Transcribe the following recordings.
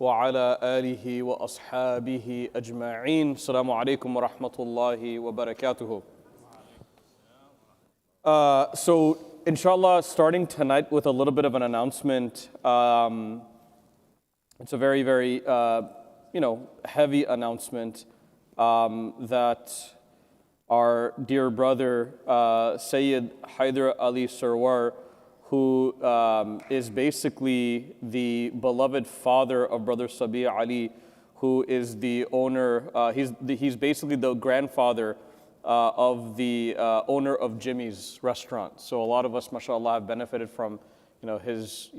وعلى آله وأصحابه أجمعين. Assalamu alaikum wa rahmatullahi wa barakatuhu. So, inshallah, starting tonight with a little bit of an announcement. It's a very, very, heavy announcement that our dear brother, Sayyid Haider Ali Sarwar, who is basically the beloved father of Brother Sabi Ali, who is the owner, he's basically the grandfather of the owner of Jimmy's restaurant. So a lot of us, mashallah, have benefited from his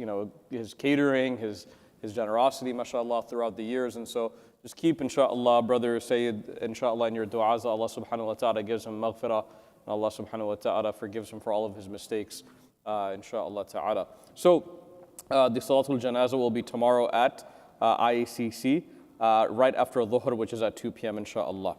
catering, his generosity, mashallah, throughout the years. And so just keep, inshallah, Brother Sayyid, inshallah, in your du'as. Allah subhanahu wa ta'ala gives him maghfirah, and Allah subhanahu wa ta'ala forgives him for all of his mistakes, inshallah ta'ala. So the Salatul Janazah will be tomorrow at IACC, right after Dhuhr, which is at 2 p.m., inshallah.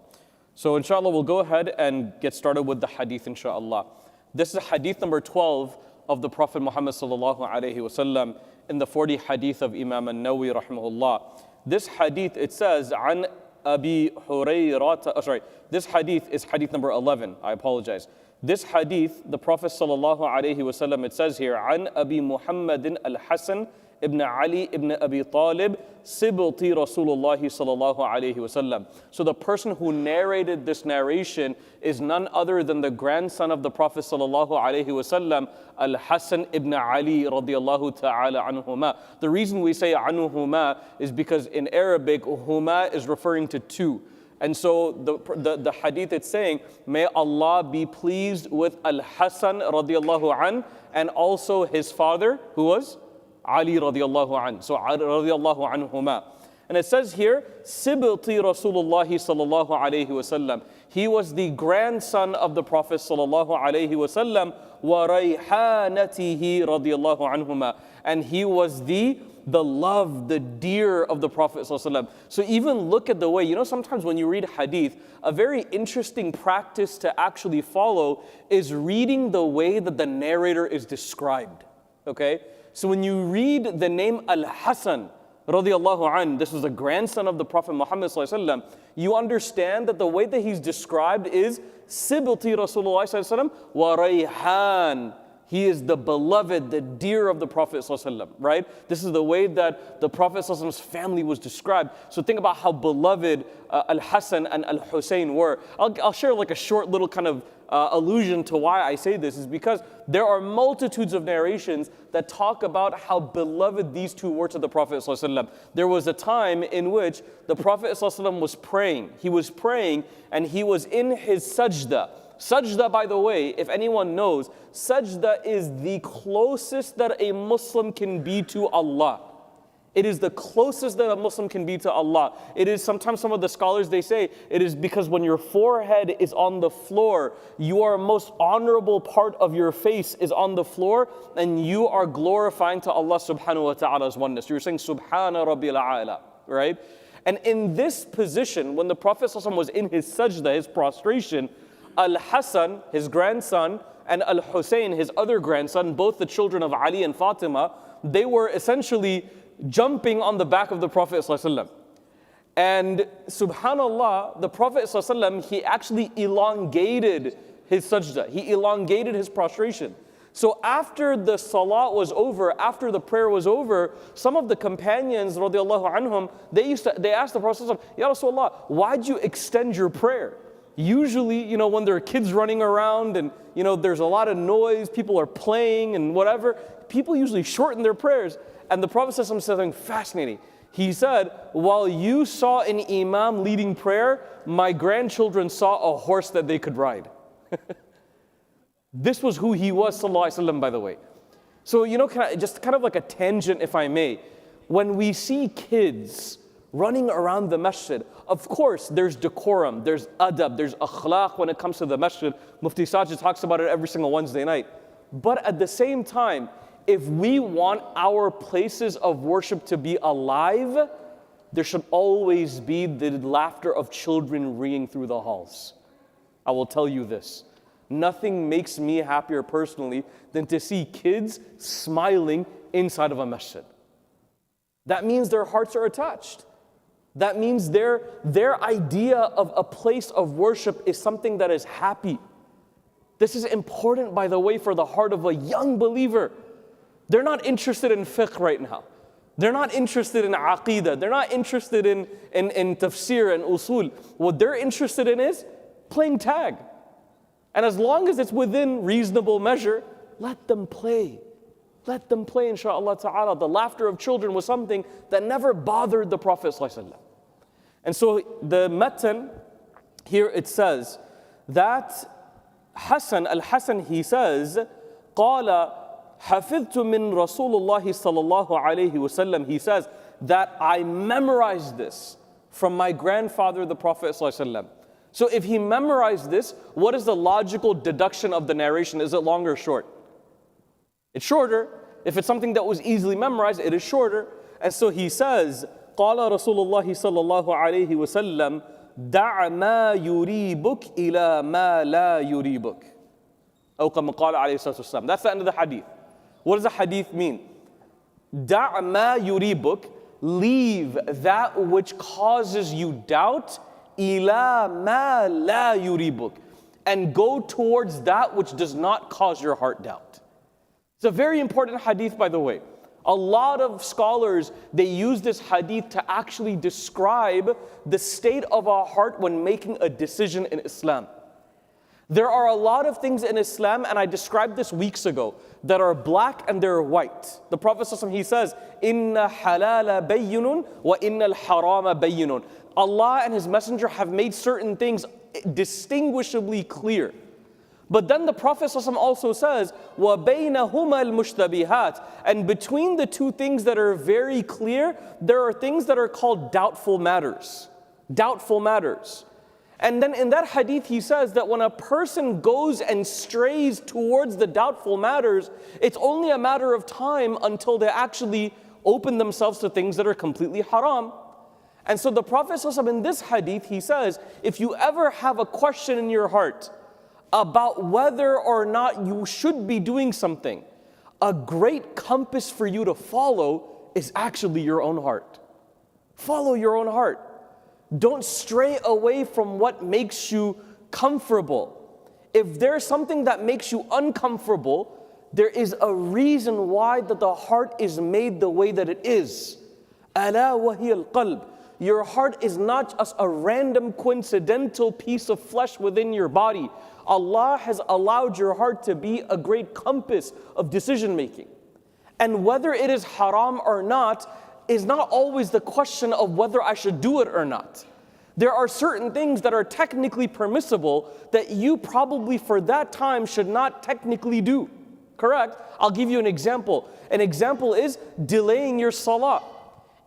So inshallah, we'll go ahead and get started with the hadith, inshallah. This is hadith number 12 of the Prophet Muhammad sallallahu alayhi wasallam in the 40 hadith of Imam Nawawi rahimahullah. This hadith, it says, عن أبي هريرة, this hadith is hadith number 11, I apologize. This hadith, the Prophet sallallahu alayhi wasallam, it says here, عن أبي محمد الحسن ibn Ali ibn Abi Talib, Sibti Rasulullah sallallahu alayhi wasallam. So the person who narrated this narration is none other than the grandson of the Prophet sallallahu alayhi wasallam, Al-Hasan ibn Ali radiyallahu ta'ala anhuma. The reason we say anhuma is because in Arabic, huma is referring to two. And so the hadith it's saying, may Allah be pleased with Al-Hasan radiyallahu an, and also his father, who was Ali radiyallahu an. So radiyallahu anhuma. And it says here, Sibti Rasulullah sallallahu alayhi wasallam. He was the grandson of the Prophet sallallahu alayhi wasallam, wa rayhanatihi radiyallahu anhuma. And he was the love, the dear of the Prophet sallallahu alayhi wasallam. So even look at the way, sometimes when you read hadith, a very interesting practice to actually follow is reading the way that the narrator is described. Okay? So when you read the name Al-Hasan radiyallahu an, this is the grandson of the Prophet Muhammad sallallahu alaihi wasallam, you understand that the way that he's described is Sibti Rasulullah sallallahu alaihi wasallam wa Rayhan. He is the beloved, the dear of the Prophet sallallahu alaihi wasallam, right? This is the way that the Prophet sallallahu alaihi wasallam's family was described. So think about how beloved Al-Hasan and Al-Husayn were. I'll share like a short little kind of allusion to why I say this is because there are multitudes of narrations that talk about how beloved these two were to the Prophet ﷺ. There was a time in which the Prophet ﷺ was praying. He was praying and he was in his sajda. Sajda, by the way, if anyone knows, sajda is the closest that a Muslim can be to Allah. It is the closest that a Muslim can be to Allah. It is sometimes some of the scholars, they say, it is because when your forehead is on the floor, your most honorable part of your face is on the floor, and you are glorifying to Allah subhanahu wa ta'ala's oneness. You're saying, Subhana Rabbil A'la, right? And in this position, when the Prophet ﷺ was in his sajda, his prostration, Al-Hasan, his grandson, and Al-Husayn, his other grandson, both the children of Ali and Fatima, they were essentially jumping on the back of the Prophet ﷺ. And subhanallah, the Prophet ﷺ, he actually elongated his sajda. He elongated his prostration. So after the salat was over, after the prayer was over, some of the companions, radiallahu anhum, they asked the Prophet ﷺ, Ya Rasulullah, why'd you extend your prayer? Usually, when there are kids running around and, there's a lot of noise, people are playing and whatever, people usually shorten their prayers. And the Prophet said something fascinating. He said, while you saw an imam leading prayer, my grandchildren saw a horse that they could ride. This was who he was, sallallahu alaihi wasallam, by the way. So, just kind of like a tangent, if I may. When we see kids running around the masjid, of course, there's decorum, there's adab, there's akhlaq when it comes to the masjid. Mufti Sajid talks about it every single Wednesday night. But at the same time, if we want our places of worship to be alive, there should always be the laughter of children ringing through the halls. I will tell you this. Nothing makes me happier personally than to see kids smiling inside of a masjid. That means their hearts are attached. That means their idea of a place of worship is something that is happy. This is important, by the way, for the heart of a young believer. They're not interested in fiqh right now. They're not interested in aqeedah. They're not interested in tafsir and usul. What they're interested in is playing tag. And as long as it's within reasonable measure, let them play. Let them play, inshaAllah ta'ala. The laughter of children was something that never bothered the Prophet ﷺ. And so the matan, here it says that Al-Hasan, he says, قال حفظت من رسول الله صلى الله عليه وسلم. He says that I memorized this from my grandfather, the Prophet ﷺ. So if he memorized this, what is the logical deduction of the narration? Is it long or short? It's shorter. If it's something that was easily memorized, it is shorter. And so he says, قال رسول الله صلى الله عليه وسلم دع ما يريبك إلى ما لا يريبك. أو كما قال عليه الصلاة والسلام. That's the end of the hadith. What does the hadith mean? دع ما يريبك, leave that which causes you doubt, إلى ما لا يريبك, and go towards that which does not cause your heart doubt. It's a very important hadith, by the way. A lot of scholars, they use this hadith to actually describe the state of our heart when making a decision in Islam. There are a lot of things in Islam, and I described this weeks ago, that are black and they're white. The Prophet ﷺ, he says, "Inna halala bayyinun wa inna al-harama bayyinun." Allah and His Messenger have made certain things distinguishably clear. But then the Prophet ﷺ also says, وَبَيْنَهُمَا الْمُشْتَبِهَاتِ, and between the two things that are very clear, there are things that are called doubtful matters. Doubtful matters. And then in that hadith, he says that when a person goes and strays towards the doubtful matters, it's only a matter of time until they actually open themselves to things that are completely haram. And so the Prophet ﷺ in this hadith, he says, if you ever have a question in your heart about whether or not you should be doing something, a great compass for you to follow is actually your own heart. Follow your own heart. Don't stray away from what makes you comfortable. If there's something that makes you uncomfortable, there is a reason why that the heart is made the way that it is. أَلَا وَهِيَ الْقَلْبِ. Your heart is not just a random coincidental piece of flesh within your body. Allah has allowed your heart to be a great compass of decision making. And whether it is haram or not is not always the question of whether I should do it or not. There are certain things that are technically permissible that you probably for that time should not technically do. Correct? I'll give you an example. An example is delaying your salah.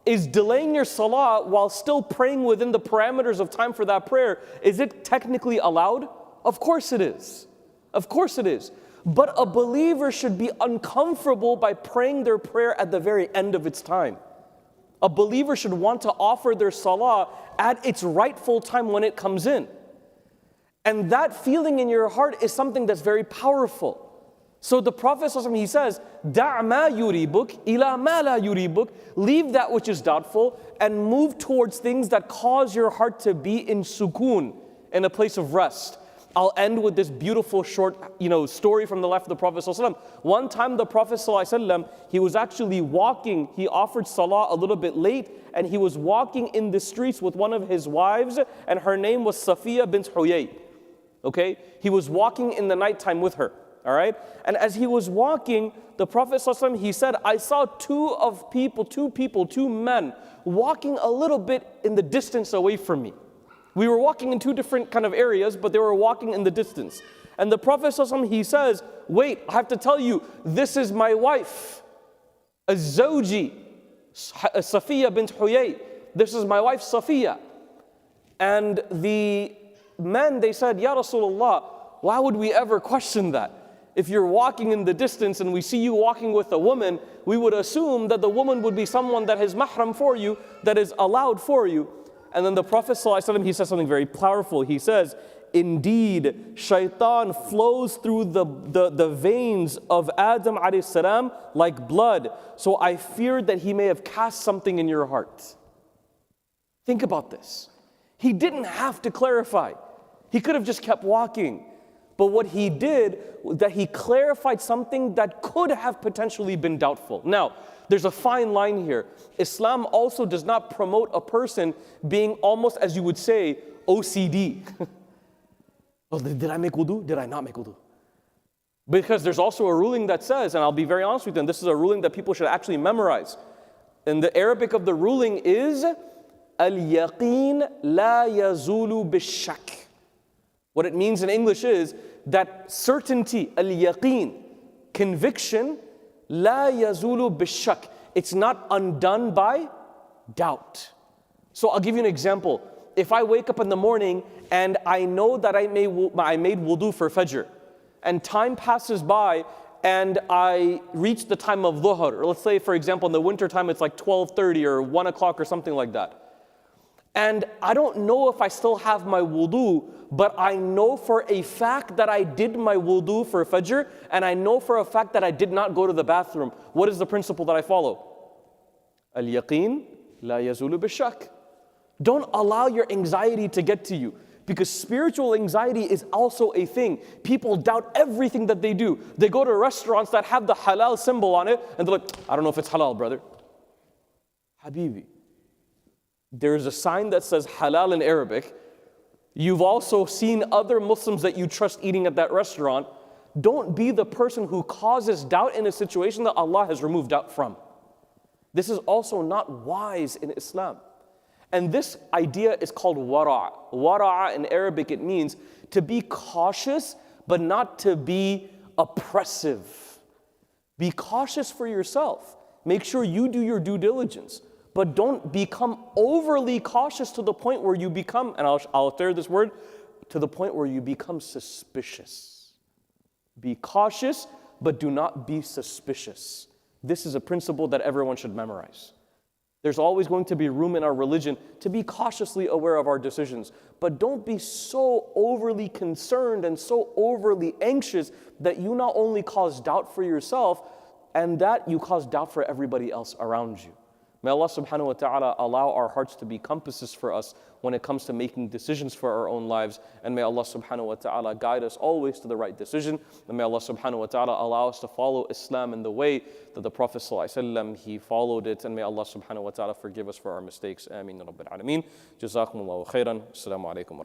Is delaying your salah while still praying within the parameters of time for that prayer, is it technically allowed? Of course it is. Of course it is. But a believer should be uncomfortable by praying their prayer at the very end of its time. A believer should want to offer their salah at its rightful time when it comes in. And that feeling in your heart is something that's very powerful. So the Prophet ﷺ, he says, دَعْ مَا يُرِيبُكْ إِلَى مَا لَا يُرِيبُكْ. Leave that which is doubtful and move towards things that cause your heart to be in sukoon, in a place of rest. I'll end with this beautiful short, story from the life of the Prophet ﷺ. One time the Prophet ﷺ, he was actually walking, he offered salah a little bit late, and he was walking in the streets with one of his wives, and her name was Safiya bint Huyay. Okay? He was walking in the nighttime with her. All right? And as he was walking, the Prophet ﷺ, he said, I saw two men walking a little bit in the distance away from me. We were walking in two different kind of areas, but they were walking in the distance. And the Prophet ﷺ, he says, wait, I have to tell you, this is my wife, Az-Zawji, Safiya bint Huyay. This is my wife, Safiya. And the men, they said, Ya Rasulullah, why would we ever question that? If you're walking in the distance and we see you walking with a woman, we would assume that the woman would be someone that is mahram for you, that is allowed for you. And then the Prophet ﷺ, he says something very powerful. He says, indeed, shaitan flows through the veins of Adam alayhi salam like blood. So I feared that he may have cast something in your heart. Think about this. He didn't have to clarify. He could have just kept walking. But what he did was that he clarified something that could have potentially been doubtful. Now, there's a fine line here. Islam also does not promote a person being almost, as you would say, OCD. Oh, did I make wudu? Did I not make wudu? Because there's also a ruling that says, and I'll be very honest with you, and this is a ruling that people should actually memorize. And the Arabic of the ruling is, al-yaqeen la yazulu bishak. What it means in English is that certainty, al-yaqeen, conviction, la yazulu bishak. It's not undone by doubt. So I'll give you an example. If I wake up in the morning and I know that I made wudu for Fajr, and time passes by and I reach the time of Dhuhr, or let's say, for example, in the winter time it's like 12:30 or 1 o'clock or something like that. And I don't know if I still have my wudu, but I know for a fact that I did my wudu for Fajr, and I know for a fact that I did not go to the bathroom. What is the principle that I follow? Al-yaqeen la yazulu bishak. Don't allow your anxiety to get to you, because spiritual anxiety is also a thing. People doubt everything that they do. They go to restaurants that have the halal symbol on it, and they're like, I don't know if it's halal, brother. Habibi, there's a sign that says halal in Arabic. You've also seen other Muslims that you trust eating at that restaurant. Don't be the person who causes doubt in a situation that Allah has removed doubt from. This is also not wise in Islam. And this idea is called wara'. Wara' in Arabic, it means to be cautious, but not to be oppressive. Be cautious for yourself. Make sure you do your due diligence. But don't become overly cautious to the point where you become, and I'll utter this word, to the point where you become suspicious. Be cautious, but do not be suspicious. This is a principle that everyone should memorize. There's always going to be room in our religion to be cautiously aware of our decisions. But don't be so overly concerned and so overly anxious that you not only cause doubt for yourself, and that you cause doubt for everybody else around you. May Allah subhanahu wa ta'ala allow our hearts to be compasses for us when it comes to making decisions for our own lives. And may Allah subhanahu wa ta'ala guide us always to the right decision. And may Allah subhanahu wa ta'ala allow us to follow Islam in the way that the Prophet sallallahu alaihi wasallam, he followed it. And may Allah subhanahu wa ta'ala forgive us for our mistakes. Ameen Rabbil Alameen. Jazakumullahu khairan. Assalamu alaikum wa rahmatullahi.